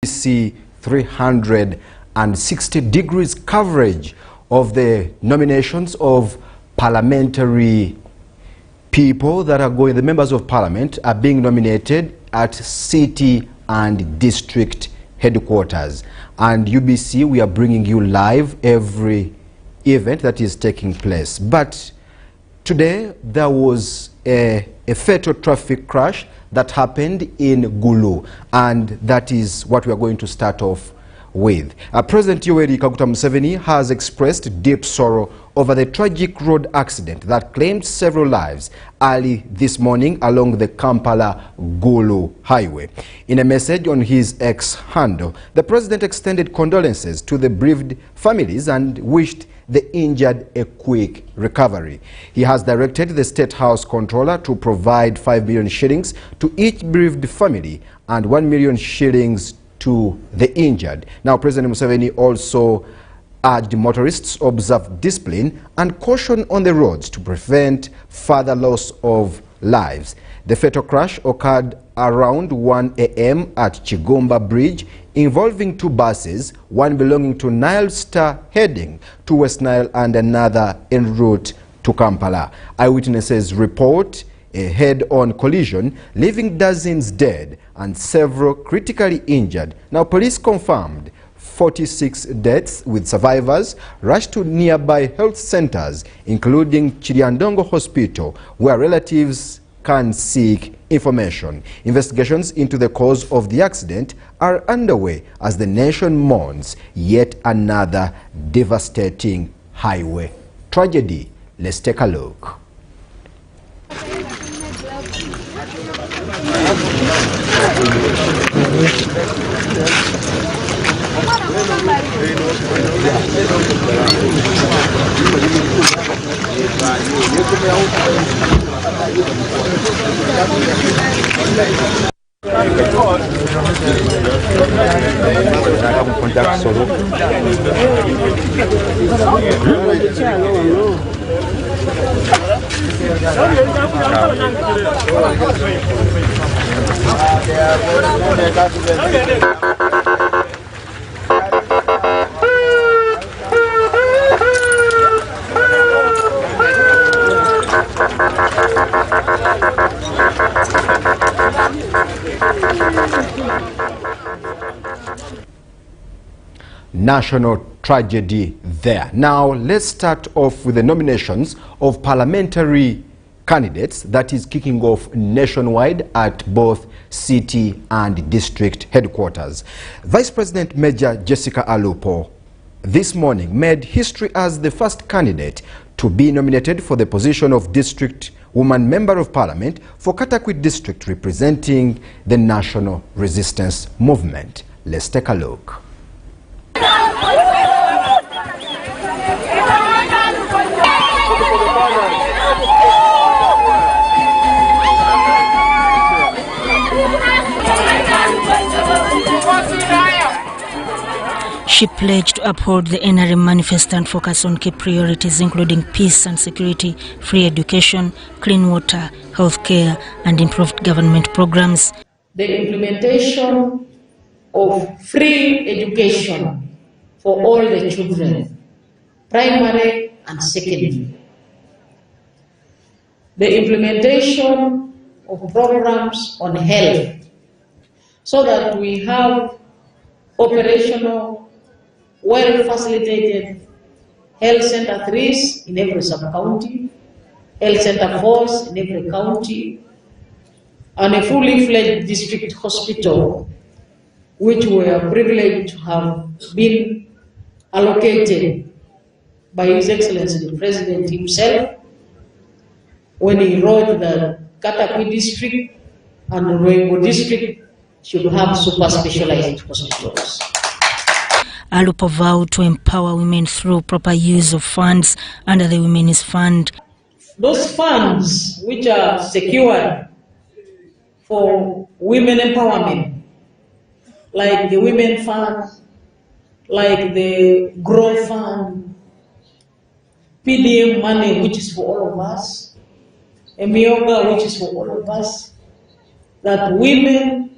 see 360 degrees coverage of the nominations of parliamentary people that are going, the members of parliament are being nominated at city and district headquarters. And UBC, we are bringing you live every event that is taking place. But today there was a fatal traffic crash that happened in Gulu, and that is what we are going to start off with. President Yoweri Kaguta Museveni has expressed deep sorrow over the tragic road accident that claimed several lives early this morning along the Kampala-Gulu highway. In a message on his X handle, the president extended condolences to the bereaved families and wished the injured a quick recovery. He has directed the State House Controller to provide 5 million shillings to each bereaved family and 1 million shillings to the injured. Now, President Museveni also urged motorists to observe discipline and caution on the roads to prevent further loss of lives. The fatal crash occurred around 1 a.m. at Chigumba Bridge, involving two buses, one belonging to Nile Star heading to West Nile and another en route to Kampala. Eyewitnesses report a head-on collision, leaving dozens dead and several critically injured. Now, police confirmed 46 deaths, with survivors rushed to nearby health centers, including Chiriandongo Hospital, where relatives can seek information. Investigations into the cause of the accident are underway as the nation mourns yet another devastating highway tragedy. Let's take a look. National tragedy there. Now, let's start off with the nominations of parliamentary candidates that is kicking off nationwide at both city and district headquarters. Vice President Major Jessica Alupo this morning made history as the first candidate to be nominated for the position of District Woman Member of Parliament for Katakwi District, representing the National Resistance Movement. Let's take a look. She pledged to uphold the NRM manifesto and focus on key priorities including peace and security, free education, clean water, healthcare, and improved government programs. The implementation of free education for all the children, primary and secondary. The implementation of programs on health so that we have operational, well-facilitated health center 3s in every sub-county, health center 4s in every county, and a fully fledged district hospital, which we are privileged to have been allocated by His Excellency the President himself when he wrote that Katakwi district and Ruengo district should have super specialized hospitals. Alupo vowed to empower women through proper use of funds under the Women's Fund. Those funds which are secured for women empowerment, like the Women Fund, like the Grow Fund, PDM money, which is for all of us, Emioga, which is for all of us, that women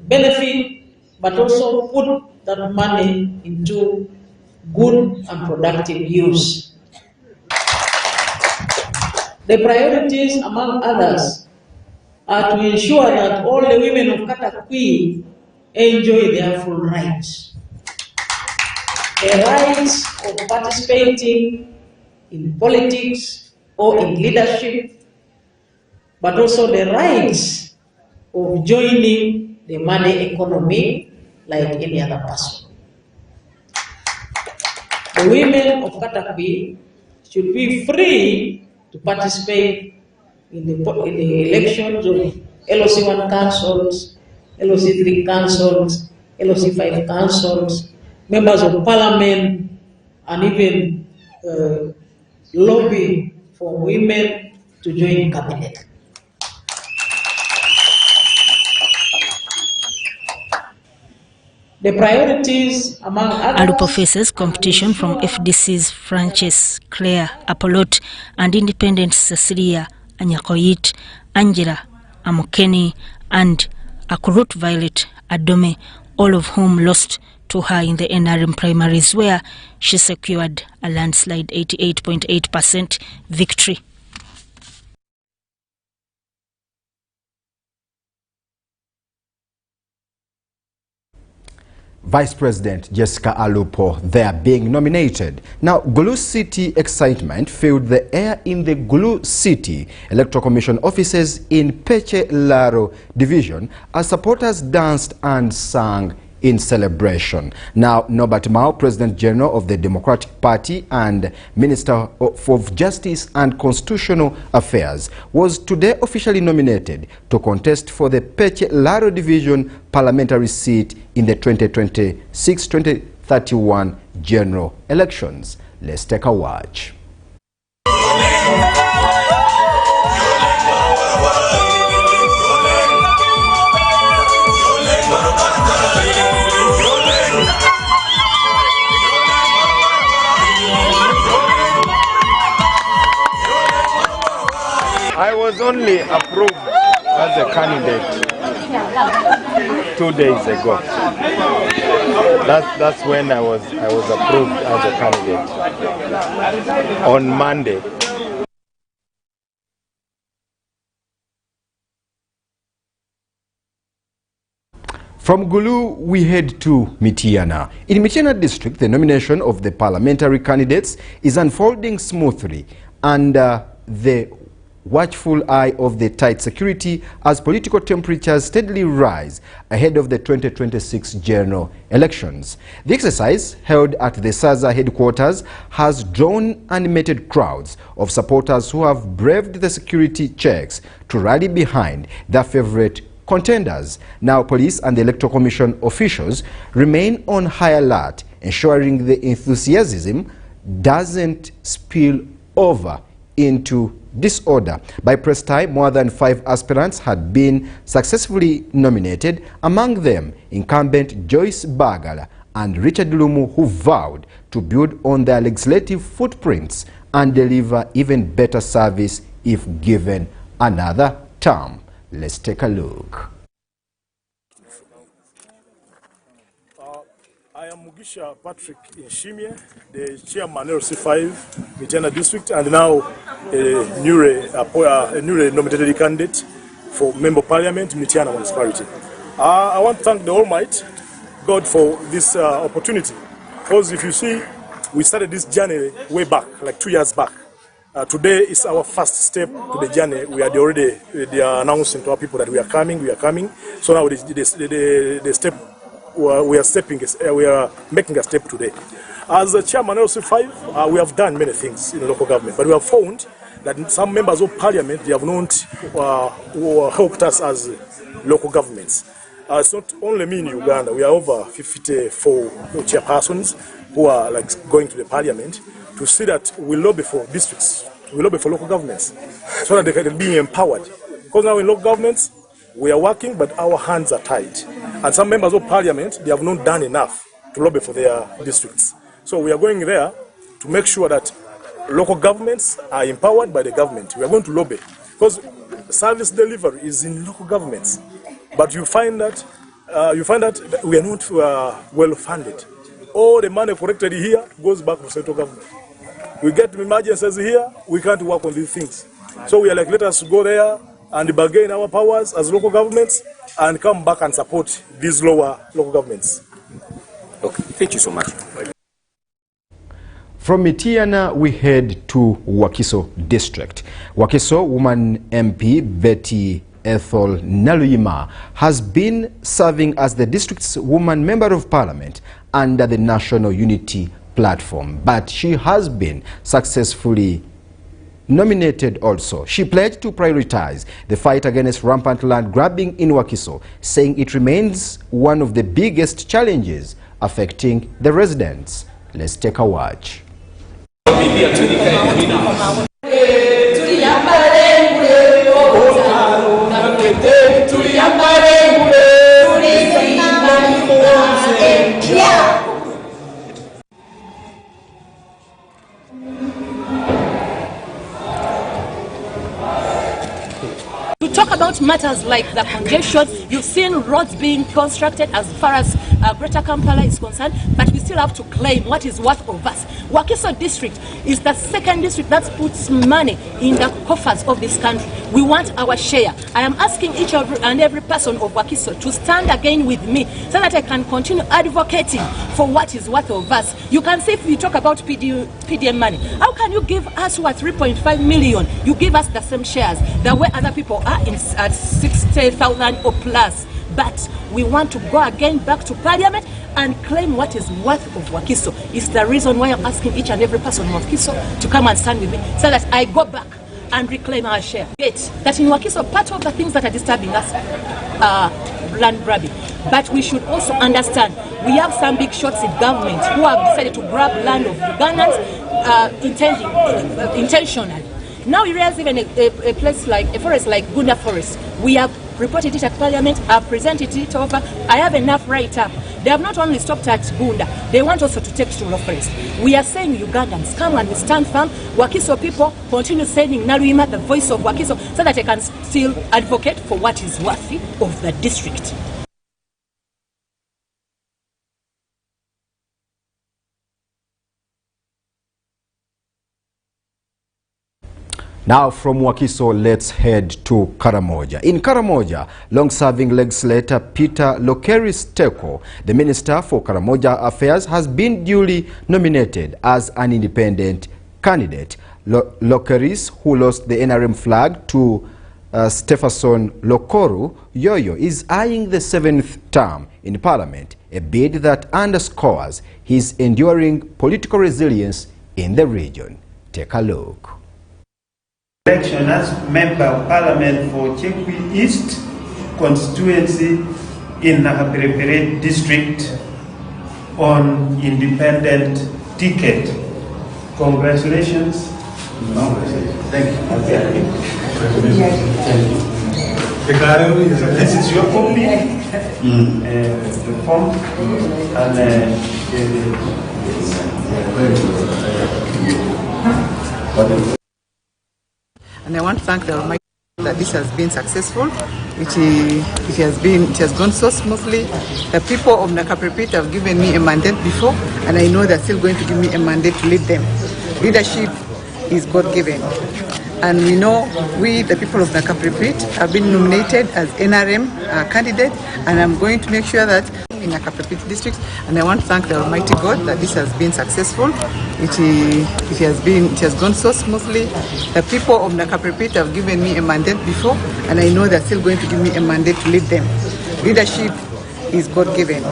benefit but also put that money into good and productive use. The priorities, among others, are to ensure that all the women of Katakwi enjoy their full rights. The rights of participating in politics or in leadership, but also the rights of joining the money economy like any other person. The women of Katakwi should be free to participate in the elections of LOC1 councils, LOC3 councils, LOC5 councils, members of parliament, and even lobby for women to join cabinet. The priorities, among others, Alupo faces competition from FDC's Frances Claire Apolot and Independent Cecilia Anyakoyit, Angela Amokeni, and Akurut Violet Adome, all of whom lost to her in the NRM primaries, where she secured a landslide 88.8% victory. Vice President Jessica Alupo there being nominated. Now, Gulu City excitement filled the air in the Gulu City Electoral Commission offices in Peche Laro Division as supporters danced and sang in celebration. Now, Norbert Mao, President General of the Democratic Party and Minister of Justice and Constitutional Affairs, was today officially nominated to contest for the Peche Laro Division parliamentary seat in the 2026-2031 general elections. Let's take a watch. I was only approved as a candidate 2 days ago. That's when I was approved as a candidate on Monday. From Gulu, we head to Mityana. In Mityana district, the nomination of the parliamentary candidates is unfolding smoothly under the watchful eye of the tight security as political temperatures steadily rise ahead of the 2026 general elections. The exercise, held at the SAZA headquarters, has drawn animated crowds of supporters who have braved the security checks to rally behind their favorite contenders. Now, police and the Electoral Commission officials remain on high alert, ensuring the enthusiasm doesn't spill over into disorder. By press time, more than 5 aspirants had been successfully nominated, among them incumbent Joyce Bagala and Richard Lumu, who vowed to build on their legislative footprints and deliver even better service if given another term. Let's take a look. I am Mugisha Patrick Inshimye, the chairman of LC5 Mityana district, and now a newly nominated candidate for member of parliament Mityana municipality. I want to thank the Almighty God for this opportunity, because if you see, we started this journey way back, like 2 years back. Today is our first step to the journey. We are already announcing to our people that we are coming. So now the step we are making a step today. As the chairman of LC5, we have done many things in the local government, but we have found that some members of parliament, they have not helped us as local governments. It's not only me in Uganda. We are over 54 chairpersons who are going to the parliament to see that we lobby for districts, we lobby for local governments, so that they can be empowered. Because now in local governments, we are working, but our hands are tied. And some members of parliament, they have not done enough to lobby for their districts. So we are going there to make sure that local governments are empowered by the government. We are going to lobby, because service delivery is in local governments. But you find that you find that we are not well funded. All the money collected here goes back to central government. We get emergencies here, we can't work on these things. So we are like, let us go there and bargain our powers as local governments and come back and support these lower local governments. Okay, thank you so much. From Mityana, we head to Wakiso district. Wakiso woman MP Betty Ethel Naluyima has been serving as the district's woman member of parliament under the National Unity Platform, but she has been successfully nominated also. She pledged to prioritize the fight against rampant land grabbing in Wakiso, saying it remains one of the biggest challenges affecting the residents. Let's take a watch. To talk about matters like the congestion, you've seen roads being constructed as far as Greater Kampala is concerned, but we still have to claim what is worth of us. Wakiso district is the second district that puts money in the coffers of this country. We want our share. I am asking each and every person of Wakiso to stand again with me so that I can continue advocating for what is worth of us. You can see if we talk about PDM money, how can you give us what 3.5 million? You give us the same shares the way other people are at 60,000 or plus. But we want to go again back to parliament and claim what is worth of Wakiso. It's the reason why I'm asking each and every person of Wakiso to come and stand with me so that I go back and reclaim our share. That in Wakiso, part of the things that are disturbing us are land grabbing. But we should also understand we have some big shots in government who have decided to grab land of Ugandans intentionally. Now you realize even a place like a forest like Gunda Forest, we have reported it at parliament, I've presented it over, I have enough right up. They have not only stopped at Gunda, they want also to take to Rural Forest. We are saying Ugandans, come and we stand firm. Wakiso people continue sending Naluyima, the voice of Wakiso, so that I can still advocate for what is worthy of the district. Now from Wakiso, let's head to Karamoja. In Karamoja, long-serving legislator Peter Lokeris Teko, the Minister for Karamoja Affairs, has been duly nominated as an independent candidate. Lokeris, who lost the NRM flag to Stephenson Lokoru Yoyo, is eyeing the 7th term in Parliament, a bid that underscores his enduring political resilience in the region. Take a look. Election as Member of Parliament for Katakwi East constituency in Nakaperepere district on independent ticket. Congratulations. Thank you. This is your copy, the form, and I want to thank the Almighty that this has been successful. It has gone so smoothly. The people of Nakaperepere have given me a mandate before, and I know they're still going to give me a mandate to lead them. Leadership is God-given. And we know we, the people of Nakaperepere, have been nominated as NRM candidate, and I'm going to make sure that in Nakaperepere district, and I want to thank the Almighty God that this has been successful. It has gone so smoothly. The people of Nakaperepere have given me a mandate before, and I know they're still going to give me a mandate to lead them. Leadership is God-given.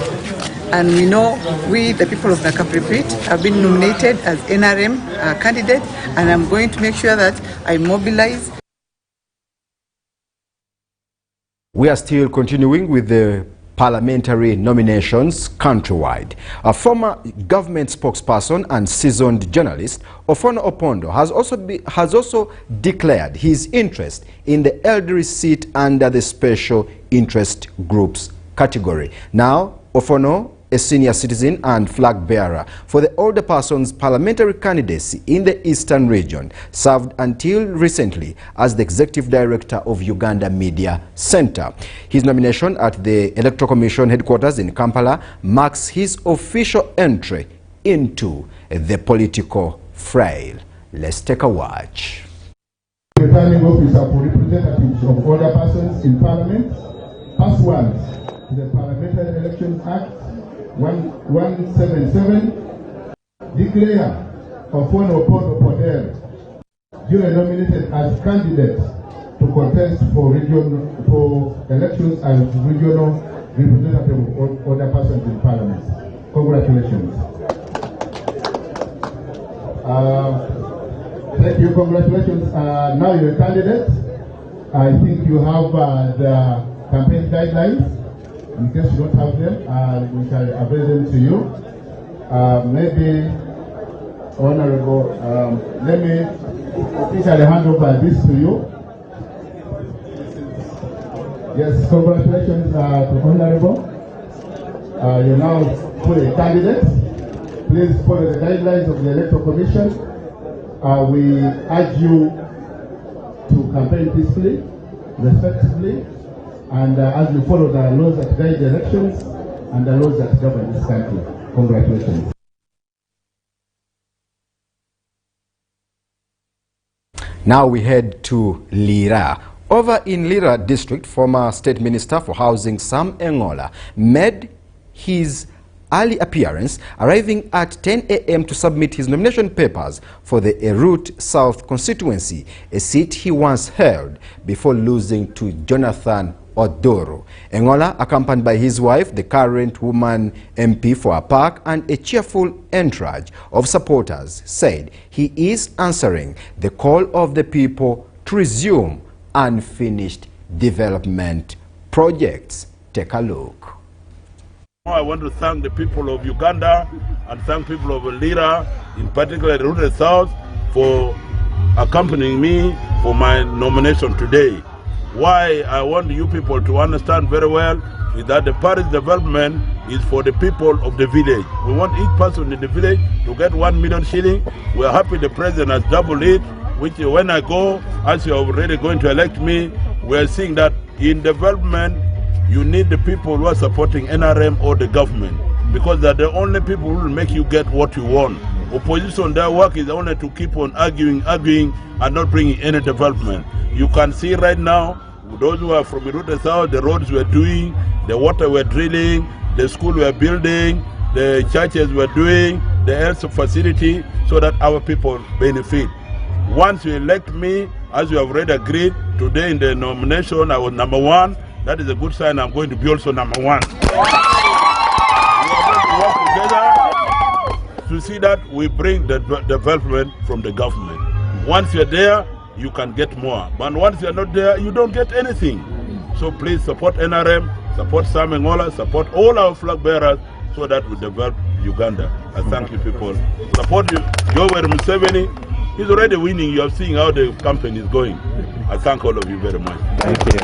And we know we, the people of Nakaperepere, have been nominated as NRM candidate, and I'm going to make sure that I mobilize. We are still continuing with the parliamentary nominations countrywide. A former government spokesperson and seasoned journalist, Ofono Opondo, has also declared his interest in the elderly seat under the special interest groups category. Now, Ofono a senior citizen and flag bearer for the older person's parliamentary candidacy in the Eastern region, served until recently as the executive director of Uganda Media Center. His nomination at the Electoral Commission headquarters in Kampala marks his official entry into the political fray. Let's take a watch. Returning officer for representatives of older persons in Parliament, pursuant to the Parliamentary Elections Act 177, declare Mukono duly nominated as candidate to contest for elections as regional representative of older persons in Parliament. Congratulations. Thank you. Congratulations. Now you're a candidate. I think you have the campaign guidelines. In case you don't have them, we shall avail them to you. Maybe, Honorable, let me officially hand over this to you. Yes, congratulations to Honorable. You're now fully a candidate. Please follow the guidelines of the Electoral Commission. We urge you to campaign peacefully, respectively, and as you follow the laws that guide the elections and the laws that govern this country. Congratulations. Now we head to Lira. Over in Lira district, former State Minister for Housing Sam Engola made his early appearance, arriving at 10 a.m. to submit his nomination papers for the Erut South constituency, a seat he once held before losing to Jonathan Odoro. Engola, accompanied by his wife, the current woman MP for Apark, and a cheerful entourage of supporters, said he is answering the call of the people to resume unfinished development projects. Take a look. I want to thank the people of Uganda and thank people of Lira, in particular the Rooted South, for accompanying me for my nomination today. Why I want you people to understand very well is that the parish development is for the people of the village. We want each person in the village to get 1 million shilling. We are happy the president has doubled it, which when I go, as you are already going to elect me, we are seeing that in development, you need the people who are supporting NRM or the government, because they're the only people who will make you get what you want. Opposition, their work is only to keep on arguing, and not bringing any development. You can see right now, those who are from the South, the roads we're doing, the water we're drilling, the school we're building, the churches we're doing, the health facility, so that our people benefit. Once you elect me, as you have already agreed, today in the nomination I was #1. That is a good sign. I'm going to be also #1. We are going to work together to see that we bring the development from the government. Once you're there, you can get more. But once you're not there, you don't get anything. So please support NRM, support Sam Engola, support all our flag bearers so that we develop Uganda. I thank you people. Support you, Yoweri Museveni. He's already winning. You are seeing how the campaign is going. I thank all of you very much. Thank you.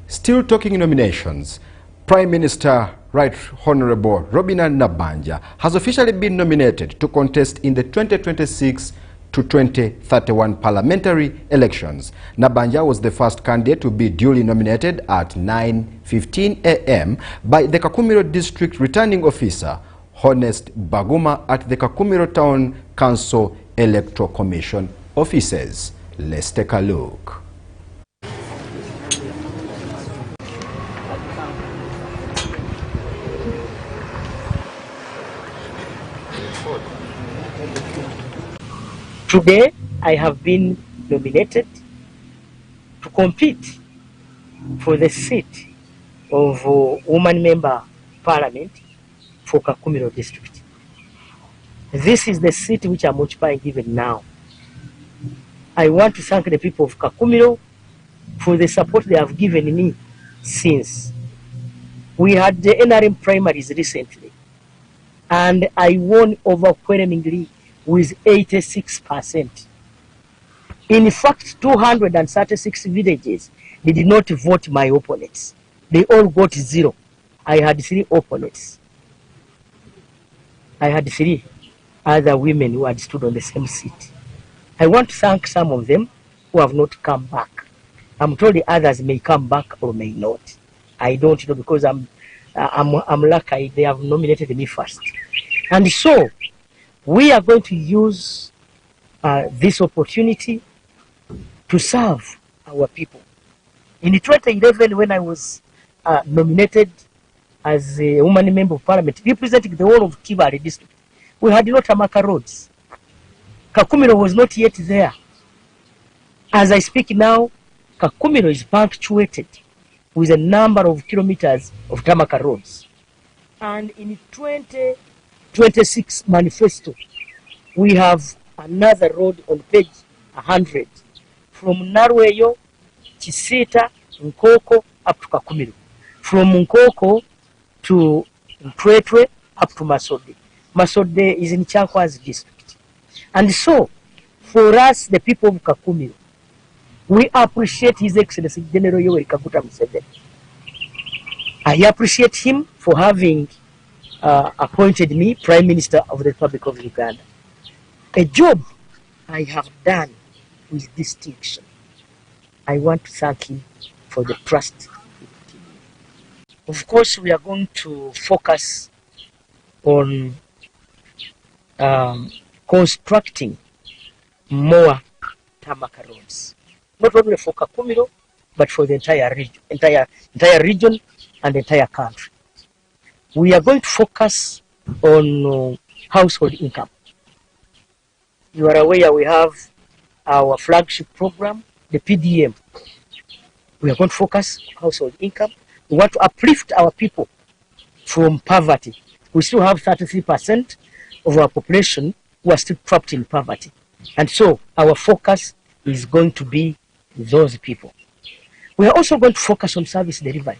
Still talking nominations, Prime Minister Right Honorable Robina Nabbanja has officially been nominated to contest in the 2026 to 2031 parliamentary elections. Nabbanja was the first candidate to be duly nominated at 9:15 a.m. by the Kakumiro District Returning Officer, Honest Baguma, at the Kakumiro Town Council Electoral Commission offices. Let's take a look. Today, I have been nominated to compete for the seat of woman member parliament for Kakumiro district. This is the seat which I'm occupying even now. I want to thank the people of Kakumiro for the support they have given me since. We had the NRM primaries recently, and I won overwhelmingly with 86%. In fact, 236 villages did not vote my opponents. They all got 0. I had 3 opponents. I had 3 other women who had stood on the same seat. I want to thank some of them who have not come back. I'm told the others may come back or may not. I don't know, because I'm lucky they have nominated me first. And so we are going to use this opportunity to serve our people. In 2011, when I was nominated as a woman member of parliament representing the whole of Kibale district, we had no tarmac roads. Kakumiro was not yet there. As I speak now, Kakumiro is punctuated with a number of kilometers of tarmac roads. And in 2026 manifesto, we have another road on page 100 from Narweyo, Chisita, Nkoko up to Kakumiro. From Nkoko to Mpwetwe up to Masode. Masode is in Chankwazi district. And so, for us, the people of Kakumiro, we appreciate His Excellency General Yoweri Kaguta Museveni. I appreciate him for having appointed me Prime Minister of the Republic of Uganda. A job I have done with distinction. I want to thank him for the trust he put in me. Of course, we are going to focus on constructing more tarmac roads, not only for Kakumiro, but for the entire region and the entire country. We are going to focus on household income. You are aware we have our flagship program, the PDM. We are going to focus on household income. We want to uplift our people from poverty. We still have 33% of our population who are still trapped in poverty. And so our focus is going to be those people. We are also going to focus on service delivery.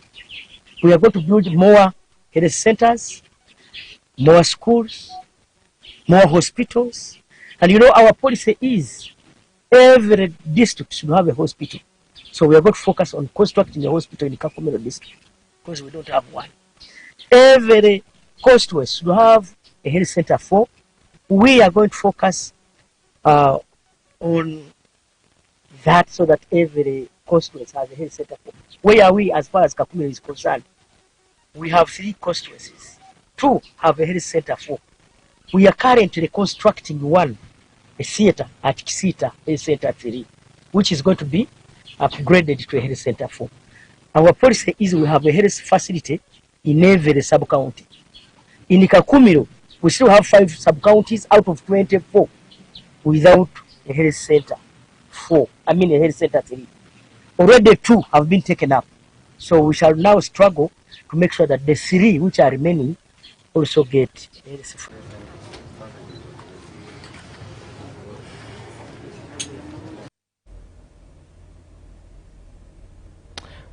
We are going to build more health centers, more schools, more hospitals. And you know, our policy is every district should have a hospital. So we are going to focus on constructing a hospital in the Kakumiro district, because we don't have one. Every constituency should have a health center for. We are going to focus on that, so that every constituency has a health center for. Where are we as far as Kakumiro is concerned? We have 3 constituencies. 2 have a health center for. We are currently constructing one, a theater at Kisita, Health Center 3, which is going to be upgraded to a health center 4. Our policy is we have a health facility in every sub-county. In Kakumiro, we still have 5 sub-counties out of 24 without a health center 4. I mean a health center 3. Already 2 have been taken up. So we shall now struggle to make sure that the 3 which are remaining also get a health center.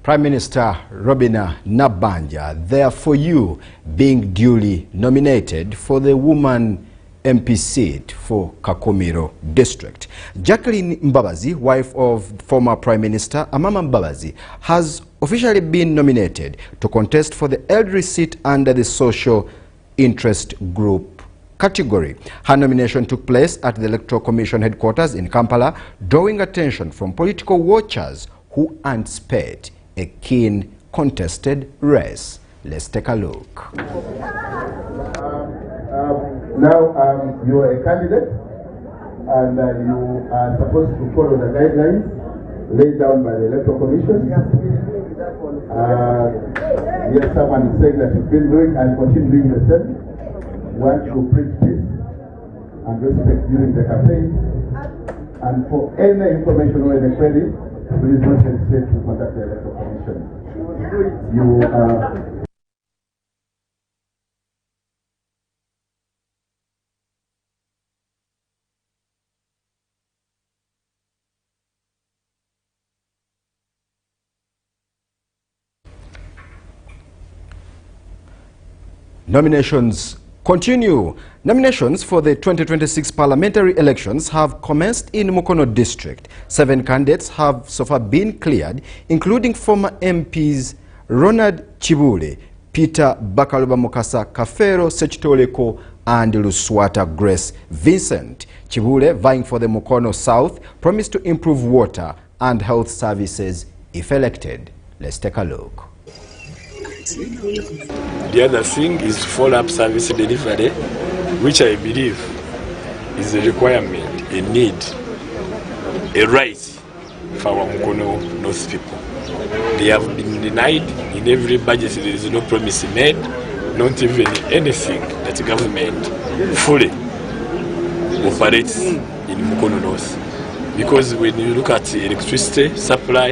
Prime Minister Robina Nabbanja, there for you being duly nominated for the woman MP seat for Kakumiro district. Jacqueline Mbabazi, wife of former Prime Minister Amama Mbabazi, has officially been nominated to contest for the elderly seat under the social interest group category. Her nomination took place at the Electoral Commission headquarters in Kampala, drawing attention from political watchers who anticipate a keen contested race. Let's take a look. Now you are a candidate, and you are supposed to follow the guidelines laid down by the Electoral Commission. Yes, someone is saying that you've been doing and continue doing the same. Want to preach peace and respect during the campaign. And for any information or any credit, please don't hesitate to contact the Electoral Commission. Nominations continue. Nominations for the 2026 parliamentary elections have commenced in Mukono district. 7 candidates have so far been cleared, including former MPs Ronald Chibule, Peter Bakaluba Mukasa, Kafero Sechitoleko, and Luswata Grace Vincent. Chibule, vying for the Mukono South, promised to improve water and health services if elected. Let's take a look. The other thing is follow-up service delivery, which I believe is a requirement, a need, a right for our Mukono North people. They have been denied. In every budget there is no promise made, not even anything that the government fully operates in Mukono North. Because when you look at the electricity supply,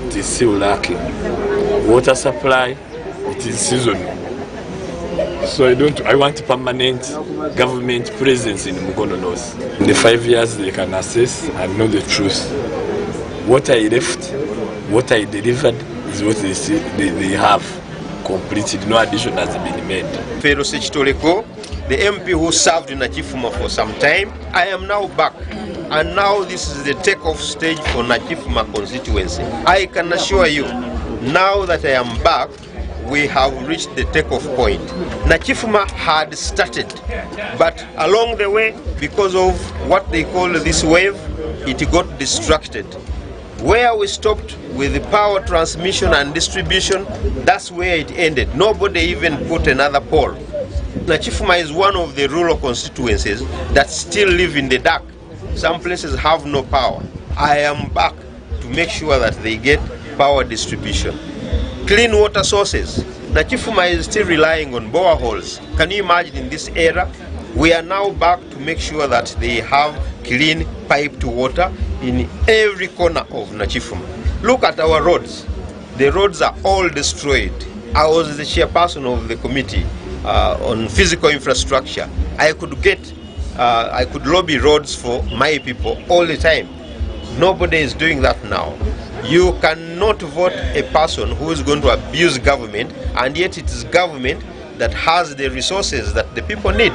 it is still lacking. Water supply, it is seasonal. So I want permanent government presence in Mukono North. In the 5 years they can assess and know the truth. What I left, what I delivered is what they have completed. No addition has been made. Pedro Sechitoleko, the MP who served in Nachifuma for some time, I am now back. And now this is the take-off stage for Nachifuma constituency. I can assure you, now that I am back, we have reached the take-off point. Nachifuma had started, but along the way, because of what they call this wave, it got distracted. Where we stopped with the power transmission and distribution, that's where it ended. Nobody even put another pole. Nachifuma is one of the rural constituencies that still live in the dark. Some places have no power. I am back to make sure that they get power distribution. Clean water sources. Nachifuma is still relying on boreholes. Can you imagine in this era? We are now back to make sure that they have clean piped water in every corner of Nachifuma. Look at our roads. The roads are all destroyed. I was the chairperson of the committee on physical infrastructure. I could lobby roads for my people all the time. Nobody is doing that now. You cannot vote a person who is going to abuse government, and yet it is government that has the resources that the people need.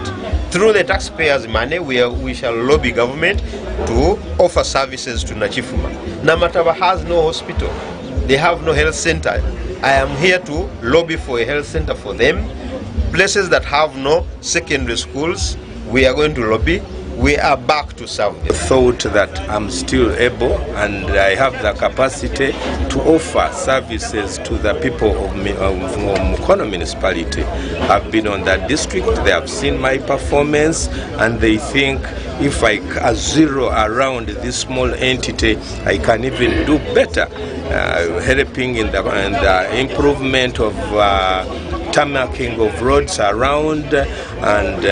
Through the taxpayers' money, we shall lobby government to offer services to Nachifuma. Namataba has no hospital. They have no health center. I am here to lobby for a health center for them. Places that have no secondary schools, we are going to lobby. We are back to serve them. I thought that I'm still able and I have the capacity to offer services to the people of Mukono municipality. I've been on that district, they have seen my performance, and they think if I zero around this small entity, I can even do better, helping in the improvement of tarmacking of roads around and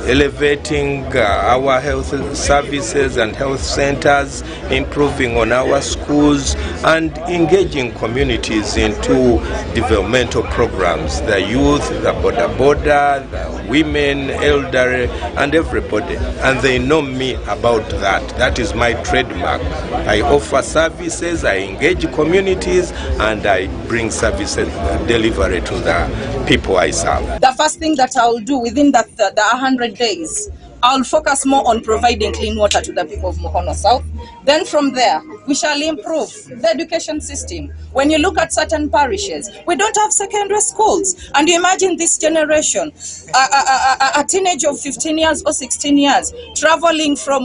elevating our health services and health centers, improving on our schools, and engaging communities into developmental programs, the youth, the border, the women, elderly, and everybody. And they know me about that. That is my trademark. I offer services, I engage communities, and I bring services delivery to the people I serve. The first thing that I'll do within the 100 days, I'll focus more on providing clean water to the people of Mukono South. Then from there, we shall improve the education system. When you look at certain parishes, we don't have secondary schools. And you imagine this generation, a teenage of 15 years or 16 years, traveling from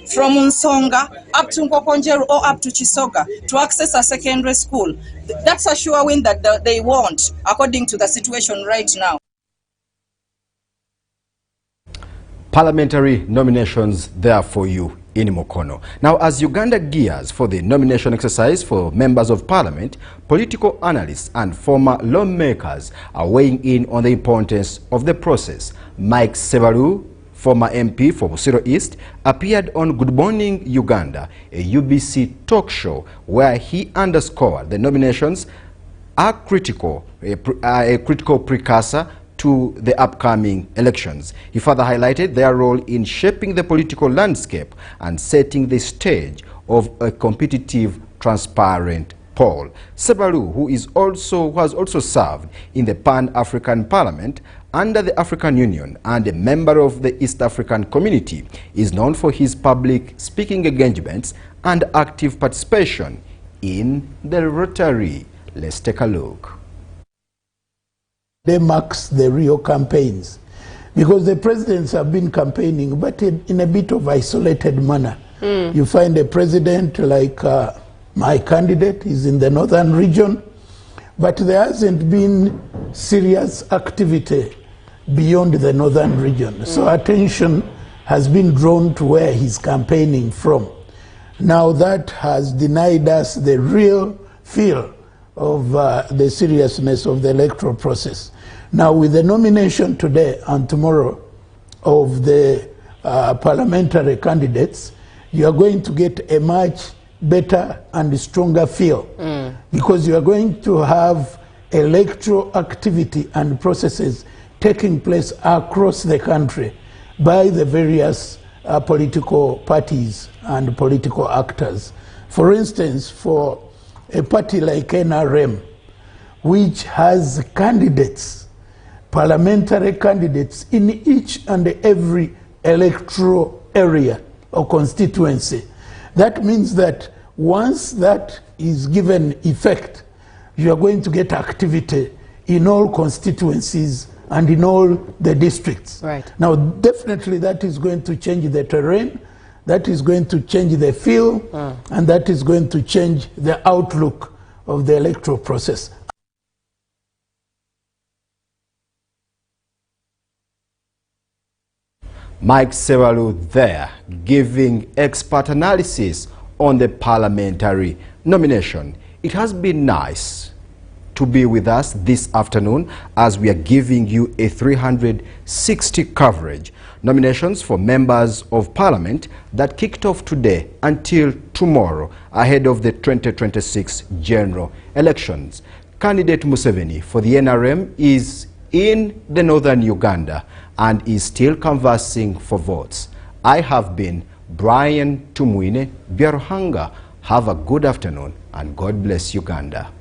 Unsonga up to Nkokonjeru or up to Chisoga to access a secondary school. That's a sure win that they want, according to the situation right now. Parliamentary nominations there for you in Mukono. Now, as Uganda gears for the nomination exercise for members of parliament, political analysts and former lawmakers are weighing in on the importance of the process. Mike Sebalu, former MP for Busiro East, appeared on Good Morning Uganda, a UBC talk show, where he underscored the nominations are critical, a critical precursor to the upcoming elections. He further highlighted their role in shaping the political landscape and setting the stage of a competitive, transparent poll. Sebalu, who has also served in the Pan-African Parliament under the African Union and a member of the East African Community, is known for his public speaking engagements and active participation in the Rotary. Let's take a look. They marks the real campaigns, because the presidents have been campaigning, but in a bit of isolated manner. You find a president like my candidate is in the northern region, but there hasn't been serious activity beyond the northern region. So attention has been drawn to where he's campaigning from. Now that has denied us the real feel of the seriousness of the electoral process. Now with the nomination today and tomorrow of the parliamentary candidates, you are going to get a much better and stronger feel, because you are going to have electoral activity and processes taking place across the country by the various political parties and political actors. For instance, for a party like NRM, which has candidates, parliamentary candidates in each and every electoral area or constituency, that means that once that is given effect, you are going to get activity in all constituencies and in all the districts. Right. Now, definitely that is going to change the terrain, that is going to change the feel, and that is going to change the outlook of the electoral process. Mike Sewalu there, giving expert analysis on the parliamentary nomination. It has been nice to be with us this afternoon as we are giving you a 360 coverage. Nominations for members of parliament that kicked off today until tomorrow ahead of the 2026 general elections. Candidate Museveni for the NRM is in the northern Uganda and is still canvassing for votes. I have been Brian Tumwine Biaruhanga. Have a good afternoon and God bless Uganda.